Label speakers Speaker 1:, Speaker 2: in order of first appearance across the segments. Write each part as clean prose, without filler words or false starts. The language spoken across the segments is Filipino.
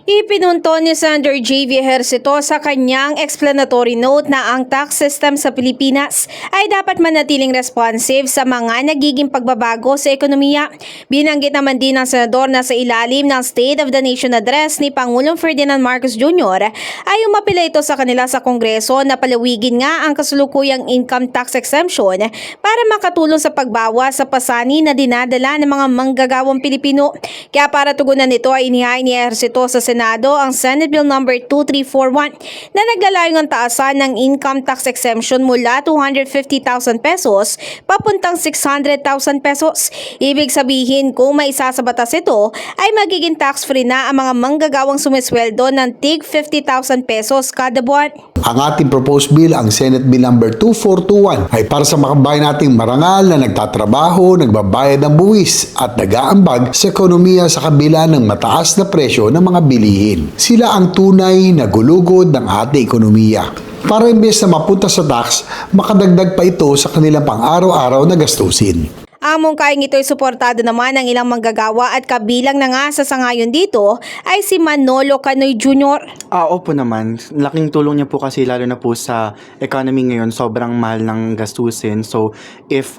Speaker 1: Ipinunto ni Senator J.V. Ejercito sa kanyang explanatory note na ang tax system sa Pilipinas ay dapat manatiling responsive sa mga nagiging pagbabago sa ekonomiya. Binanggit naman din ng senador na sa ilalim ng State of the Nation Address ni Pangulong Ferdinand Marcos Jr. ay umapila ito sa kanila sa Kongreso na palawigin nga ang kasulukuyang income tax exemption para makatulong sa pagbawas sa pasani na dinadala ng mga manggagawang Pilipino. Kaya para tugunan nito ay inihain ni Ejercito sa Senado ang Senate Bill No. 2341 na naglalayong ang taasan ng income tax exemption mula 250,000 pesos papuntang 600,000 pesos. Ibig sabihin kung may isa sa batas ito ay magiging tax-free na ang mga manggagawang sumisweldo ng tig 50,000 pesos kada buwan.
Speaker 2: Ang ating proposed bill, ang Senate Bill No. 2421, ay para sa makabayan nating marangal na nagtatrabaho, nagbabayad ng buwis at nag-aambag sa ekonomiya sa kabila ng mataas na presyo ng mga bilihin. Sila ang tunay na gulugod ng ating ekonomiya. Para imbes na mapunta sa tax, makadagdag pa ito sa kanilang pang-araw-araw na gastusin.
Speaker 1: Ang mungkahing ito'y suportado naman ng ilang manggagawa at kabilang na nga sa sangayon dito ay si Manolo Canoy Jr.
Speaker 3: Opo naman. Laking tulong niya po kasi lalo na po sa economy ngayon, sobrang mahal ng gastusin. So, if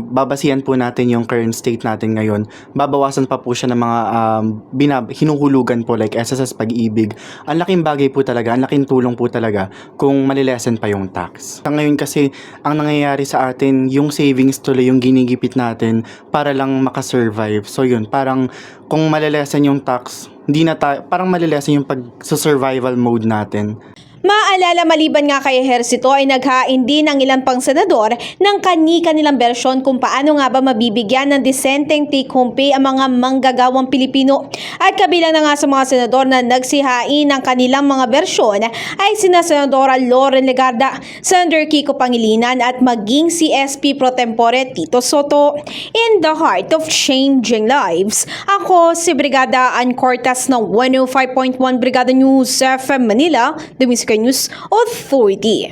Speaker 3: babasihan po natin yung current state natin ngayon, babawasan pa po siya ng mga hinuhulugan po like SSS Pag-ibig. Ang laking bagay po talaga, ang laking tulong po talaga kung malilesen pa yung tax. Ngayon kasi, ang nangyayari sa atin, yung savings tuloy, yung ginigipit natin para lang makasurvive. So yun, parang kung malilesen yung tax, hindi na parang malilesen yung pag-survival mode natin.
Speaker 1: Maalala maliban nga kay Ejercito ay naghain din ng ilan pang senador ng kani-kanilang bersyon kung paano nga ba mabibigyan ng disenteng take-home pay ang mga manggagawang Pilipino. At kabilang na nga sa mga senador na nagsihain ng kanilang mga bersyon ay sina Senadora Loren Legarda, Senator Kiko Pangilinan at maging si SP Pro Tempore Tito Soto. In the heart of changing lives, ako si Brigada Ann Cortas ng 105.1 Brigada News FM Manila, the Music News Authority.